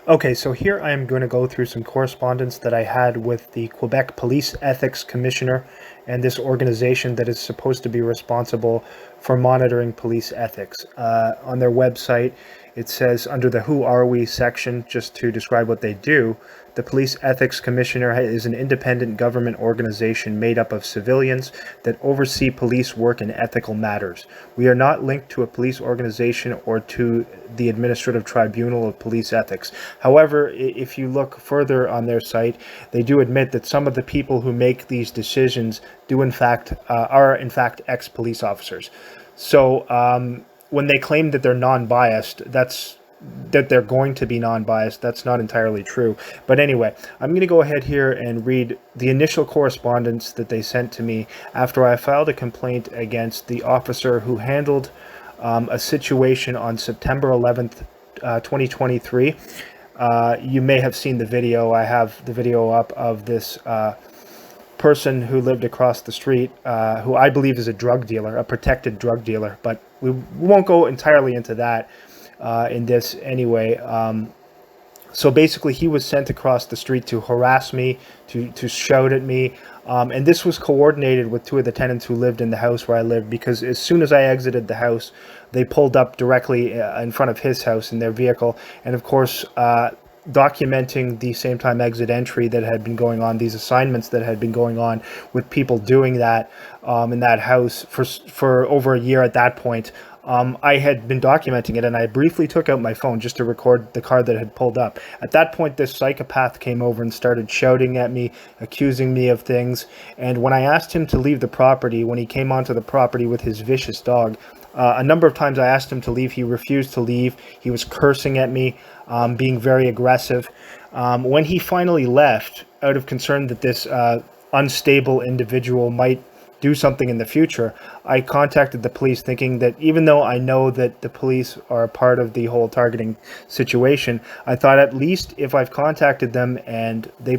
Okay, so here I am going to go through some correspondence that I had with the Quebec Police Ethics Commissioner and this organization that is supposed to be responsible for monitoring police ethics. On their website, it says under the Who Are We section, just to describe what they do, the Police Ethics Commissioner is an independent government organization made up of civilians that oversee police work in ethical matters. We are not linked to a police organization or to the Administrative Tribunal of Police Ethics. However, if you look further on their site, they do admit that some of the people who make these decisions are in fact ex-police officers. So when they claim that they're non-biased, that they're going to be non-biased, that's not entirely true. But anyway, I'm going to go ahead here and read the initial correspondence that they sent to me after I filed a complaint against the officer who handled a situation on September 11th, 2023. You may have seen the video. I have the video up of this person who lived across the street, who I believe is a drug dealer, a protected drug dealer, but we won't go entirely into that in this anyway. So basically, he was sent across the street to harass me, to shout at me. And this was coordinated with two of the tenants who lived in the house where I lived, because as soon as I exited the house, they pulled up directly in front of his house in their vehicle. And of course, documenting the same time exit entry that had been going on, these assignments that had been going on with people doing that in that house for over a year at that point. I had been documenting it, and I briefly took out my phone just to record the car that had pulled up. At that point, this psychopath came over and started shouting at me, accusing me of things. And when I asked him to leave the property, when he came onto the property with his vicious dog, a number of times I asked him to leave. He refused to leave. He was cursing at me, being very aggressive. When he finally left, out of concern that this unstable individual might do something in the future, I contacted the police, thinking that even though I know that the police are a part of the whole targeting situation, I thought at least if I've contacted them and they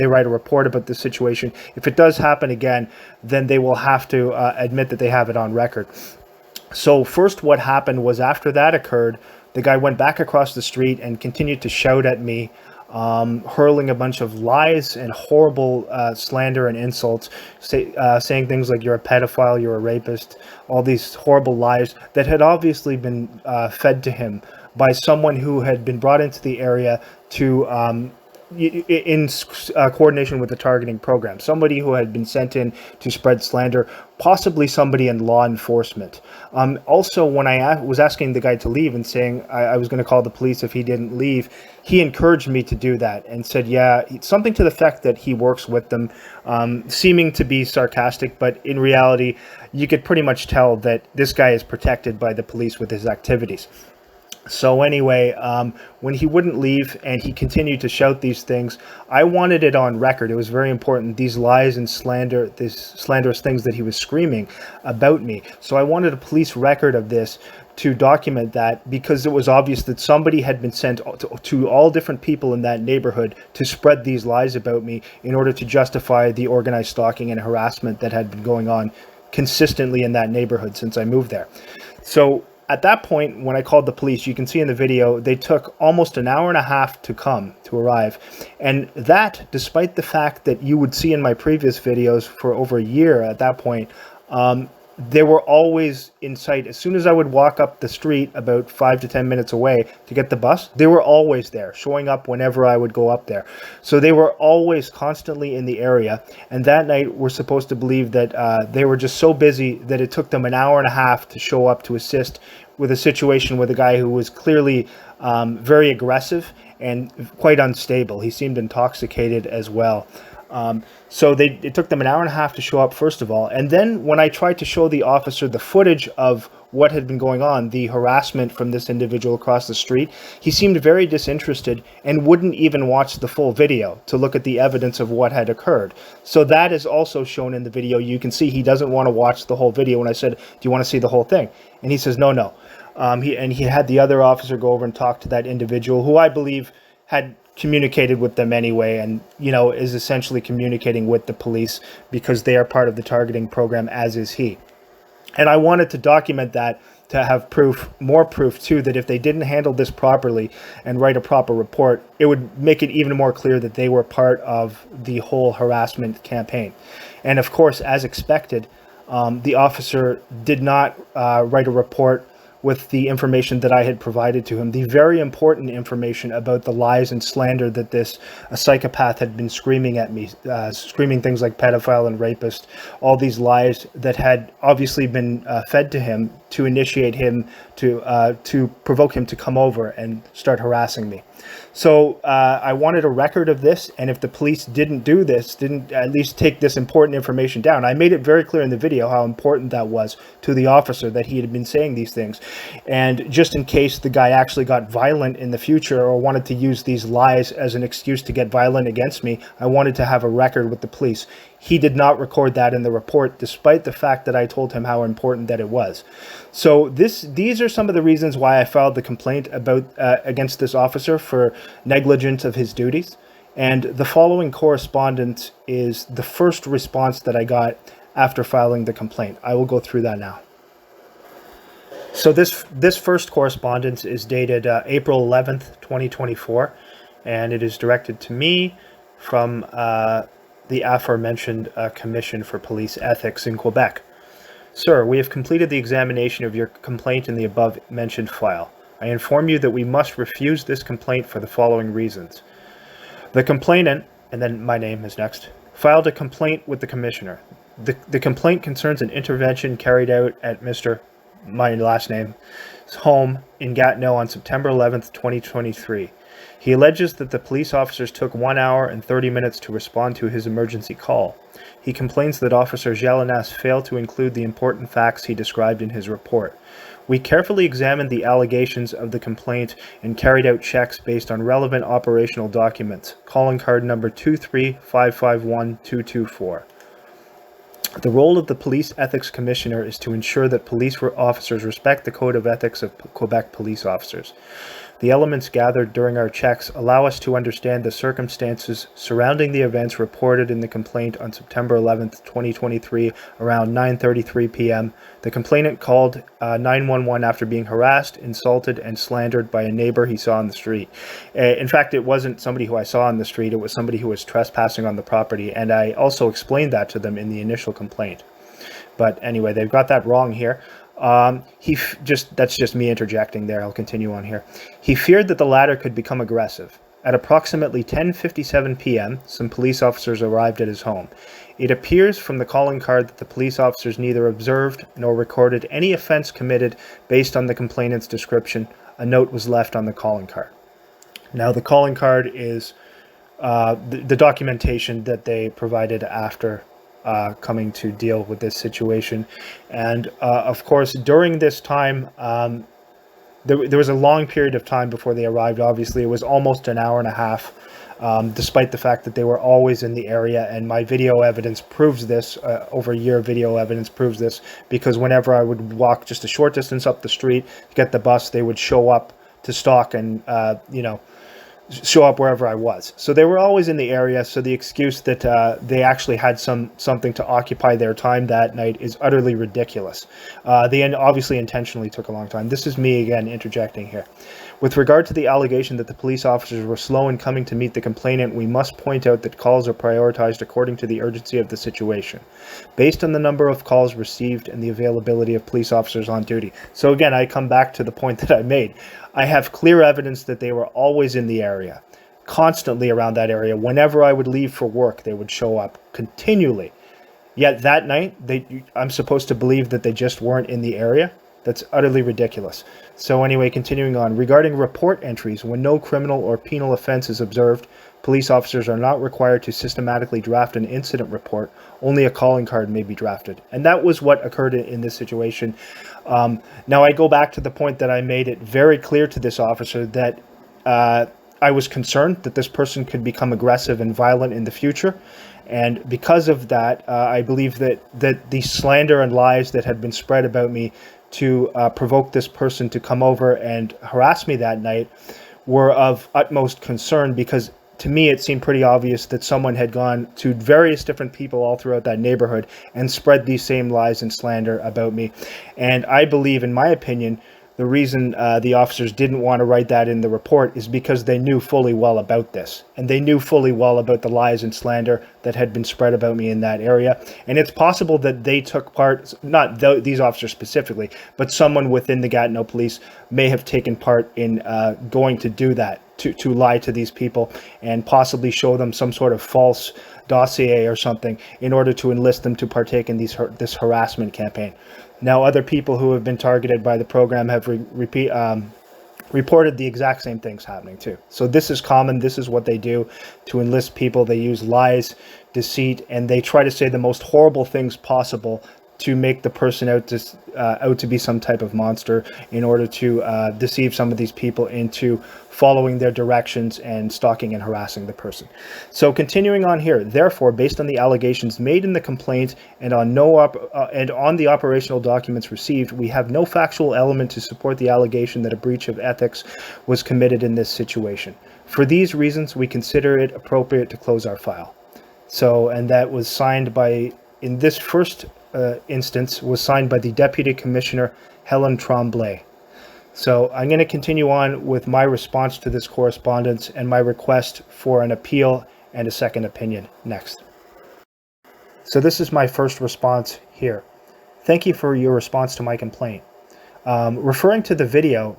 write a report about the situation, if it does happen again, then they will have to admit that they have it on record. So first, what happened was, after that occurred, the guy went back across the street and continued to shout at me, hurling a bunch of lies and horrible slander and insults, saying things like "you're a pedophile, you're a rapist," all these horrible lies that had obviously been fed to him by someone who had been brought into the area to in coordination with the targeting program, somebody who had been sent in to spread slander, possibly somebody in law enforcement. Also, when I was asking the guy to leave and saying I was going to call the police if he didn't leave, he encouraged me to do that and said, yeah, something to the effect that he works with them, seeming to be sarcastic, but in reality, you could pretty much tell that this guy is protected by the police with his activities. So anyway, when he wouldn't leave and he continued to shout these things, I wanted it on record. It was very important, these lies and slander, these slanderous things that he was screaming about me. So I wanted a police record of this to document that, because it was obvious that somebody had been sent to all different people in that neighborhood to spread these lies about me in order to justify the organized stalking and harassment that had been going on consistently in that neighborhood since I moved there. So at that point, when I called the police, you can see in the video, they took almost an hour and a half to arrive. And that, despite the fact that you would see in my previous videos for over a year at that point, they were always in sight. As soon as I would walk up the street about 5 to 10 minutes away to get the bus, they were always there, showing up whenever I would go up there. So they were always constantly in the area. And that night, we're supposed to believe that they were just so busy that it took them an hour and a half to show up to assist with a situation with a guy who was clearly very aggressive and quite unstable. He seemed intoxicated as well. So it took them an hour and a half to show up, first of all. And then when I tried to show the officer the footage of what had been going on, the harassment from this individual across the street, he seemed very disinterested and wouldn't even watch the full video to look at the evidence of what had occurred. So that is also shown in the video. You can see he doesn't want to watch the whole video. When I said, do you want to see the whole thing? And he says, no. He had the other officer go over and talk to that individual, who I believe had communicated with them anyway, and is essentially communicating with the police because they are part of the targeting program, as is he. And I wanted to document that to have proof, more proof too, that if they didn't handle this properly and write a proper report, it would make it even more clear that they were part of the whole harassment campaign. And of course, as expected, the officer did not write a report with the information that I had provided to him, the very important information about the lies and slander that this psychopath had been screaming at me, screaming things like pedophile and rapist, all these lies that had obviously been fed to him to initiate him, to provoke him to come over and start harassing me. So I wanted a record of this, and if the police didn't do this, didn't at least take this important information down, I made it very clear in the video how important that was to the officer, that he had been saying these things. And just in case the guy actually got violent in the future or wanted to use these lies as an excuse to get violent against me, I wanted to have a record with the police. He did not record that in the report, despite the fact that I told him how important that it was. So these are some of the reasons why I filed the complaint about against this officer for negligence of his duties. And the following correspondence is the first response that I got after filing the complaint. I will go through that now. So this first correspondence is dated April 11th, 2024, and it is directed to me from the aforementioned Commission for Police Ethics in Quebec. Sir, we have completed the examination of your complaint in the above mentioned file. I inform you that we must refuse this complaint for the following reasons. The complainant, and then my name is next, filed a complaint with the Commissioner. The complaint concerns an intervention carried out at my last name, home in Gatineau on September 11th, 2023. He alleges that the police officers took 1 hour and 30 minutes to respond to his emergency call. He complains that Officer Jelinas failed to include the important facts he described in his report. We carefully examined the allegations of the complaint and carried out checks based on relevant operational documents, calling card number 23551-224. The role of the Police Ethics Commissioner is to ensure that police officers respect the Code of Ethics of Quebec police officers. The elements gathered during our checks allow us to understand the circumstances surrounding the events reported in the complaint on September 11th, 2023, around 9:33 p.m. The complainant called 911 after being harassed, insulted, and slandered by a neighbor he saw on the street. In fact, it wasn't somebody who I saw on the street, it was somebody who was trespassing on the property, and I also explained that to them in the initial complaint. But anyway, they've got that wrong here. That's just me interjecting there. I'll continue on here. He feared that the latter could become aggressive. At approximately 10:57 p.m., some police officers arrived at his home. It appears from the calling card that the police officers neither observed nor recorded any offense committed based on the complainant's description. A note was left on the calling card. Now, the calling card is the documentation that they provided after coming to deal with this situation. And of course, during this time, there was a long period of time before they arrived. Obviously, it was almost an hour and a half, despite the fact that they were always in the area. And my video evidence proves this, over a year of video evidence proves this, because whenever I would walk just a short distance up the street to get the bus, they would show up to stalk and, show up wherever I was. So they were always in the area. So the excuse that they actually had something to occupy their time that night is utterly ridiculous. They obviously intentionally took a long time. This is me again interjecting here. With regard to the allegation that the police officers were slow in coming to meet the complainant, we must point out that calls are prioritized according to the urgency of the situation, based on the number of calls received and the availability of police officers on duty. So again, I come back to the point that I made. I have clear evidence that they were always in the area, constantly around that area. Whenever I would leave for work, they would show up continually. Yet that night, I'm supposed to believe that they just weren't in the area? That's utterly ridiculous. So anyway, continuing on. Regarding report entries, when no criminal or penal offense is observed, police officers are not required to systematically draft an incident report. Only a calling card may be drafted. And that was what occurred in this situation. Now I go back to the point that I made it very clear to this officer that I was concerned that this person could become aggressive and violent in the future. And because of that, I believe that the slander and lies that had been spread about me to provoke this person to come over and harass me that night were of utmost concern, because to me, it seemed pretty obvious that someone had gone to various different people all throughout that neighborhood and spread these same lies and slander about me. And I believe, in my opinion, the reason the officers didn't want to write that in the report is because they knew fully well about this. And they knew fully well about the lies and slander that had been spread about me in that area. And it's possible that they took part, not these officers specifically, but someone within the Gatineau police may have taken part in going to do that, to lie to these people and possibly show them some sort of false dossier or something in order to enlist them to partake in this harassment campaign. Now, other people who have been targeted by the program have reported the exact same things happening too. So this is common. This is what they do to enlist people. They use lies, deceit, and they try to say the most horrible things possible to make the person out to be some type of monster in order to deceive some of these people into following their directions and stalking and harassing the person. So continuing on here, therefore, based on the allegations made in the complaint and on the operational documents received, we have no factual element to support the allegation that a breach of ethics was committed in this situation. For these reasons, we consider it appropriate to close our file. So, and that was signed by, in this first instance, was signed by the Deputy Commissioner Helen Tremblay. So I'm going to continue on with my response to this correspondence and my request for an appeal and a second opinion next. So this is my first response here. Thank you for your response to my complaint. Referring to the video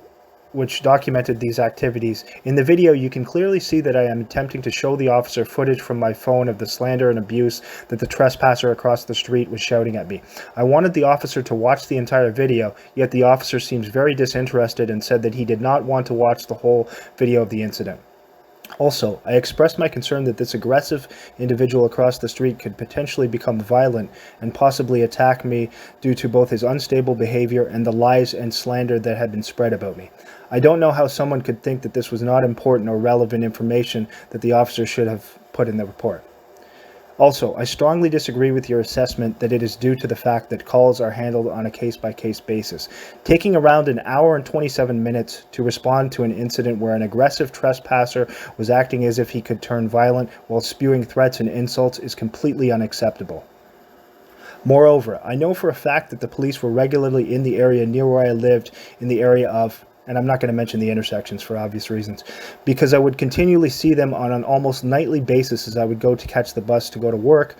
which documented these activities, in the video you can clearly see that I am attempting to show the officer footage from my phone of the slander and abuse that the trespasser across the street was shouting at me. I wanted the officer to watch the entire video, yet the officer seems very disinterested and said that he did not want to watch the whole video of the incident. Also, I expressed my concern that this aggressive individual across the street could potentially become violent and possibly attack me due to both his unstable behavior and the lies and slander that had been spread about me. I don't know how someone could think that this was not important or relevant information that the officer should have put in the report. Also, I strongly disagree with your assessment that it is due to the fact that calls are handled on a case-by-case basis. Taking around an hour and 27 minutes to respond to an incident where an aggressive trespasser was acting as if he could turn violent while spewing threats and insults is completely unacceptable. Moreover, I know for a fact that the police were regularly in the area near where I lived, in the area of, and I'm not going to mention the intersections for obvious reasons, because I would continually see them on an almost nightly basis as I would go to catch the bus to go to work.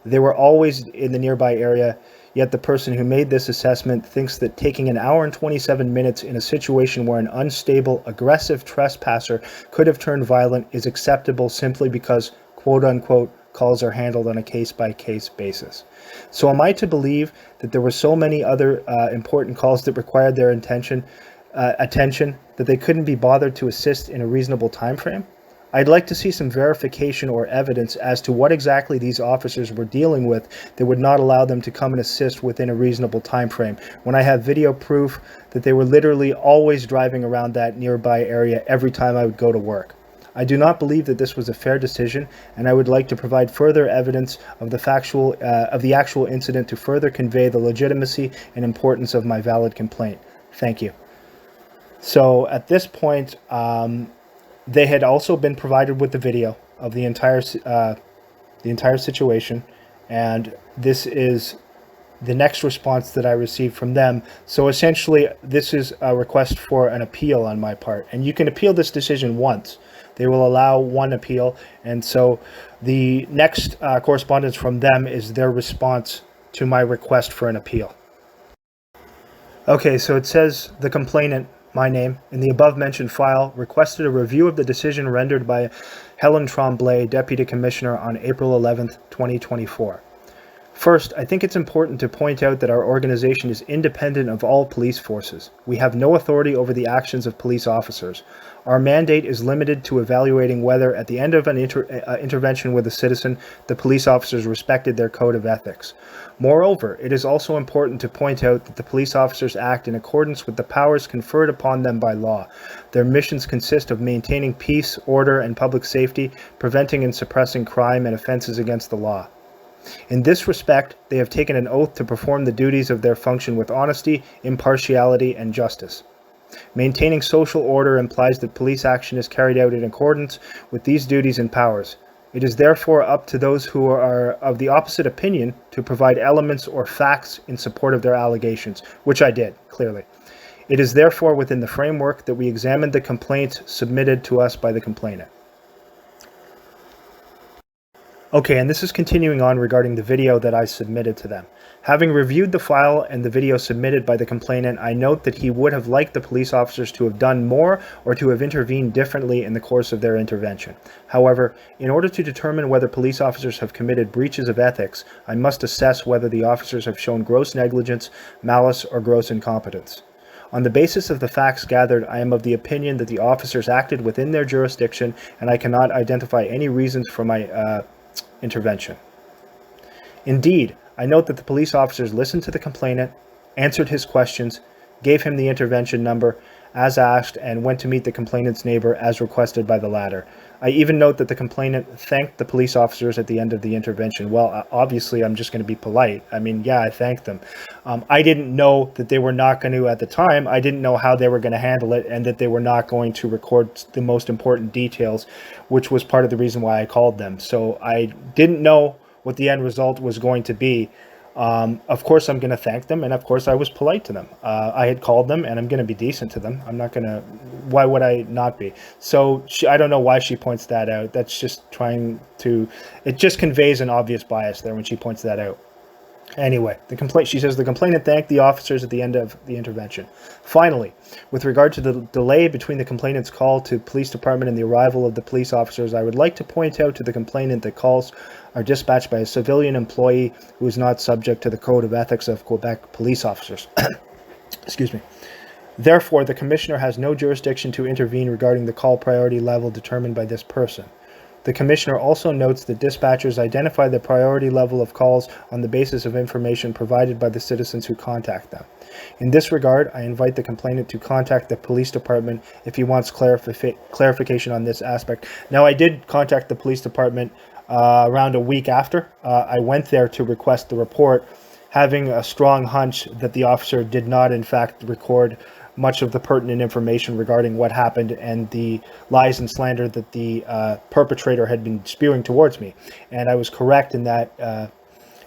They were always in the nearby area, yet the person who made this assessment thinks that taking an hour and 27 minutes in a situation where an unstable, aggressive trespasser could have turned violent is acceptable simply because, quote-unquote, calls are handled on a case-by-case basis. So am I to believe that there were so many other important calls that required their attention that they couldn't be bothered to assist in a reasonable time frame? I'd like to see some verification or evidence as to what exactly these officers were dealing with that would not allow them to come and assist within a reasonable time frame, when I have video proof that they were literally always driving around that nearby area every time I would go to work. I do not believe that this was a fair decision, and I would like to provide further evidence of the actual incident to further convey the legitimacy and importance of my valid complaint. Thank you. So at this point, they had also been provided with the video of the entire situation, and this is the next response that I received from them. So essentially, this is a request for an appeal on my part, and you can appeal this decision once. They will allow one appeal, and so the next correspondence from them is their response to my request for an appeal. Okay, so it says the complainant, my name, in the above-mentioned file, requested a review of the decision rendered by Helen Tremblay, Deputy Commissioner, on April 11th, 2024. First, I think it's important to point out that our organization is independent of all police forces. We have no authority over the actions of police officers. Our mandate is limited to evaluating whether, at the end of an intervention with a citizen, the police officers respected their code of ethics. Moreover, it is also important to point out that the police officers act in accordance with the powers conferred upon them by law. Their missions consist of maintaining peace, order, and public safety, preventing and suppressing crime and offenses against the law. In this respect, they have taken an oath to perform the duties of their function with honesty, impartiality, and justice. Maintaining social order implies that police action is carried out in accordance with these duties and powers. It is therefore up to those who are of the opposite opinion to provide elements or facts in support of their allegations, which I did, clearly. It is therefore within the framework that we examined the complaint submitted to us by the complainant. Okay, and this is continuing on regarding the video that I submitted to them. Having reviewed the file and the video submitted by the complainant, I note that he would have liked the police officers to have done more or to have intervened differently in the course of their intervention. However, in order to determine whether police officers have committed breaches of ethics, I must assess whether the officers have shown gross negligence, malice, or gross incompetence. On the basis of the facts gathered, I am of the opinion that the officers acted within their jurisdiction, and I cannot identify any reasons for my intervention. Indeed, I note that the police officers listened to the complainant, answered his questions, gave him the intervention number as asked, and went to meet the complainant's neighbor as requested by the latter. I even note that the complainant thanked the police officers at the end of the intervention. Well, obviously, I'm just going to be polite. I mean, yeah, I thanked them. I didn't know that they were not going to, at the time, I didn't know how they were going to handle it, and that they were not going to record the most important details, which was part of the reason why I called them. So I didn't know what the end result was going to be. Of course, I'm going to thank them, and of course, I was polite to them. I had called them, and I'm going to be decent to them. I'm not going to, why would I not be? So I don't know why she points that out. That's just trying to, it just conveys an obvious bias there when she points that out. Anyway, she says the complainant thanked the officers at the end of the intervention. Finally, with regard to the delay between the complainant's call to police department and the arrival of the police officers, I would like to point out to the complainant that calls are dispatched by a civilian employee who is not subject to the code of ethics of Quebec police officers. Excuse me. Therefore, the commissioner has no jurisdiction to intervene regarding the call priority level determined by this person. The commissioner also notes that dispatchers identify the priority level of calls on the basis of information provided by the citizens who contact them. In this regard, I invite the complainant to contact the police department if he wants clarification on this aspect. Now, I did contact the police department around a week after. I went there to request the report, having a strong hunch that the officer did not, in fact, record much of the pertinent information regarding what happened and the lies and slander that the perpetrator had been spewing towards me. And I was correct in that,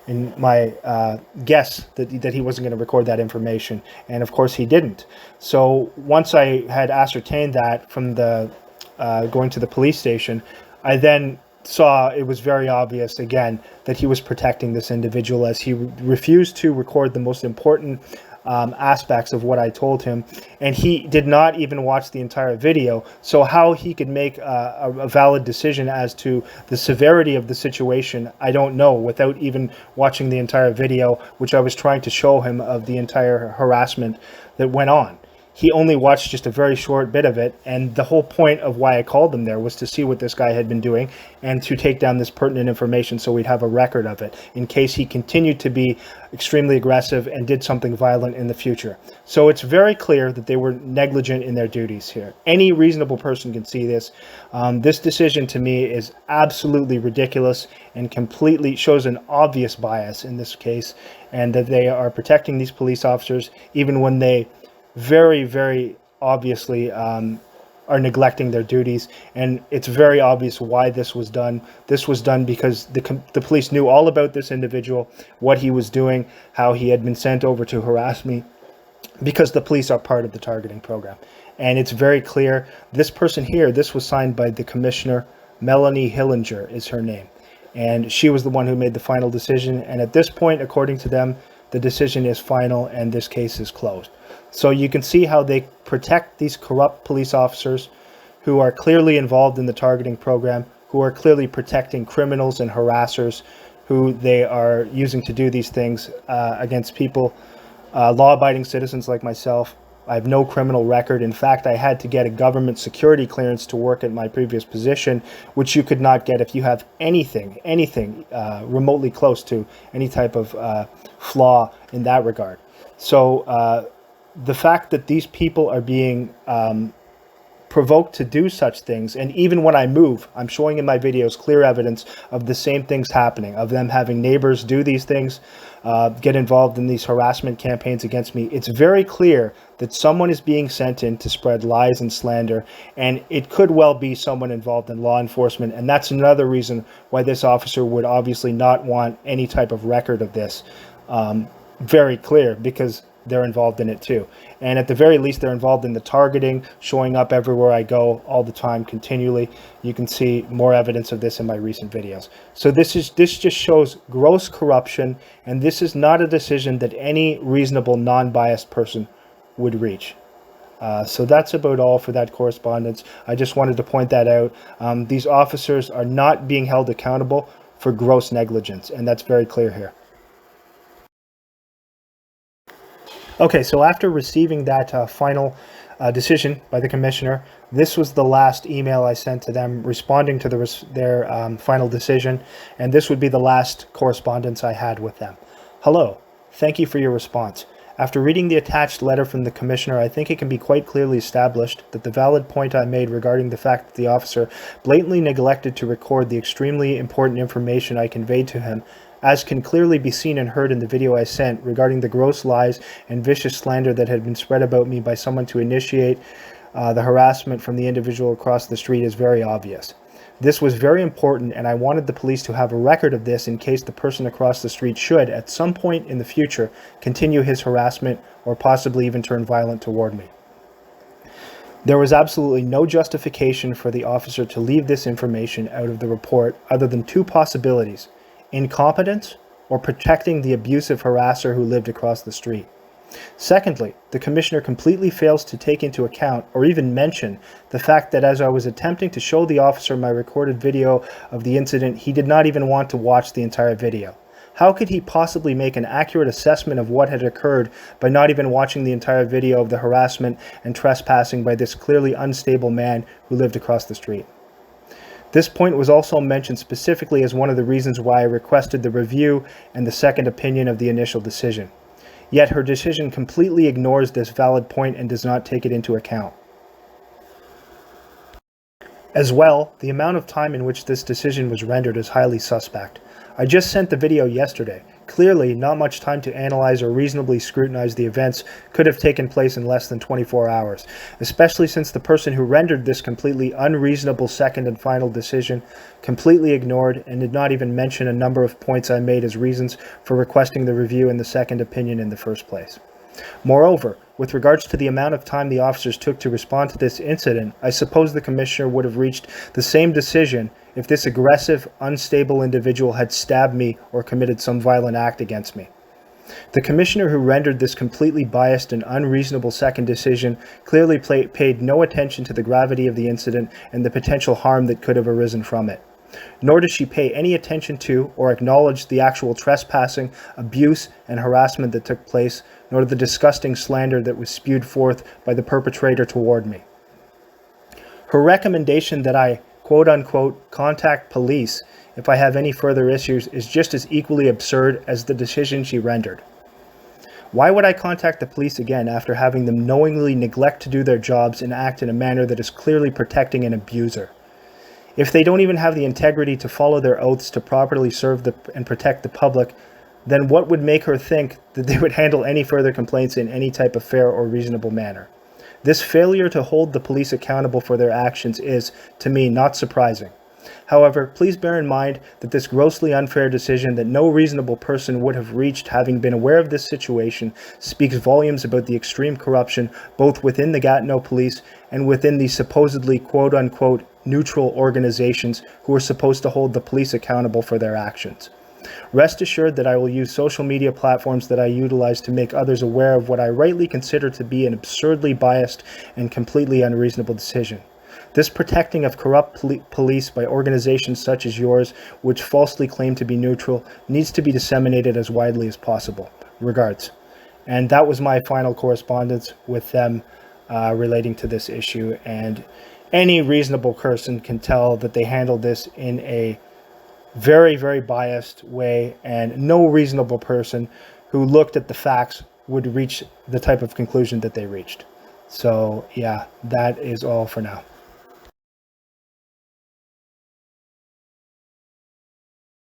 in my guess that he wasn't going to record that information. And of course he didn't. So once I had ascertained that from the going to the police station, I then saw it was very obvious again that he was protecting this individual, as he refused to record the most important aspects of what I told him, and he did not even watch the entire video. So how he could make a valid decision as to the severity of the situation, I don't know, without even watching the entire video, which I was trying to show him of the entire harassment that went on. He only watched just a very short bit of it, and the whole point of why I called him there was to see what this guy had been doing and to take down this pertinent information so we'd have a record of it in case he continued to be extremely aggressive and did something violent in the future. So it's very clear that they were negligent in their duties here. Any reasonable person can see this. This decision to me is absolutely ridiculous and completely shows an obvious bias in this case, and that they are protecting these police officers even when they very, very obviously are neglecting their duties. And it's very obvious why this was done. This was done because the police knew all about this individual, what he was doing, how he had been sent over to harass me, because the police are part of the targeting program. And it's very clear. This person here, this was signed by the commissioner. Melanie Hillinger is her name. And she was the one who made the final decision. And at this point, according to them, the decision is final and this case is closed. So you can see how they protect these corrupt police officers who are clearly involved in the targeting program, who are clearly protecting criminals and harassers who they are using to do these things against people, law-abiding citizens like myself. I have no criminal record. In fact, I had to get a government security clearance to work at my previous position, which you could not get if you have anything remotely close to any type of flaw in that regard. So the fact that these people are being provoked to do such things. And even when I move, I'm showing in my videos clear evidence of the same things happening, of them having neighbors do these things, get involved in these harassment campaigns against me. It's very clear that someone is being sent in to spread lies and slander, and it could well be someone involved in law enforcement. And that's another reason why this officer would obviously not want any type of record of this. Very clear, because they're involved in it too. And at the very least, they're involved in the targeting, showing up everywhere I go all the time, continually. You can see more evidence of this in my recent videos. So this just shows gross corruption, and this is not a decision that any reasonable, non-biased person would reach. So that's about all for that correspondence. I just wanted to point that out. These officers are not being held accountable for gross negligence, and that's very clear here. Okay, so after receiving that final decision by the commissioner, this was the last email I sent to them responding to their final decision, and this would be the last correspondence I had with them. Hello, thank you for your response. After reading the attached letter from the commissioner, I think it can be quite clearly established that the valid point I made regarding the fact that the officer blatantly neglected to record the extremely important information I conveyed to him, as can clearly be seen and heard in the video I sent regarding the gross lies and vicious slander that had been spread about me by someone to initiate the harassment from the individual across the street, is very obvious. This was very important, and I wanted the police to have a record of this in case the person across the street should, at some point in the future, continue his harassment or possibly even turn violent toward me. There was absolutely no justification for the officer to leave this information out of the report other than two possibilities: incompetence or protecting the abusive harasser who lived across the street. Secondly, the commissioner completely fails to take into account or even mention the fact that as I was attempting to show the officer my recorded video of the incident, he did not even want to watch the entire video. How could he possibly make an accurate assessment of what had occurred by not even watching the entire video of the harassment and trespassing by this clearly unstable man who lived across the street? This point was also mentioned specifically as one of the reasons why I requested the review and the second opinion of the initial decision. Yet her decision completely ignores this valid point and does not take it into account. As well, the amount of time in which this decision was rendered is highly suspect. I just sent the video yesterday. Clearly, not much time to analyze or reasonably scrutinize the events could have taken place in less than 24 hours, especially since the person who rendered this completely unreasonable second and final decision completely ignored and did not even mention a number of points I made as reasons for requesting the review and the second opinion in the first place. Moreover, with regards to the amount of time the officers took to respond to this incident, I suppose the commissioner would have reached the same decision if this aggressive, unstable individual had stabbed me or committed some violent act against me. The commissioner who rendered this completely biased and unreasonable second decision clearly paid no attention to the gravity of the incident and the potential harm that could have arisen from it. Nor does she pay any attention to or acknowledge the actual trespassing, abuse, and harassment that took place, nor the disgusting slander that was spewed forth by the perpetrator toward me. Her recommendation that I, quote-unquote, contact police if I have any further issues is just as equally absurd as the decision she rendered. Why would I contact the police again after having them knowingly neglect to do their jobs and act in a manner that is clearly protecting an abuser? If they don't even have the integrity to follow their oaths to properly serve and protect the public, then what would make her think that they would handle any further complaints in any type of fair or reasonable manner? This failure to hold the police accountable for their actions is, to me, not surprising. However, please bear in mind that this grossly unfair decision that no reasonable person would have reached having been aware of this situation speaks volumes about the extreme corruption both within the Gatineau police and within the supposedly quote-unquote neutral organizations who are supposed to hold the police accountable for their actions. Rest assured that I will use social media platforms that I utilize to make others aware of what I rightly consider to be an absurdly biased and completely unreasonable decision. This protecting of corrupt police by organizations such as yours, which falsely claim to be neutral, needs to be disseminated as widely as possible. Regards. And that was my final correspondence with them relating to this issue. And any reasonable person can tell that they handled this in a very, very biased way, and no reasonable person who looked at the facts would reach the type of conclusion that they reached. So yeah, that is all for now.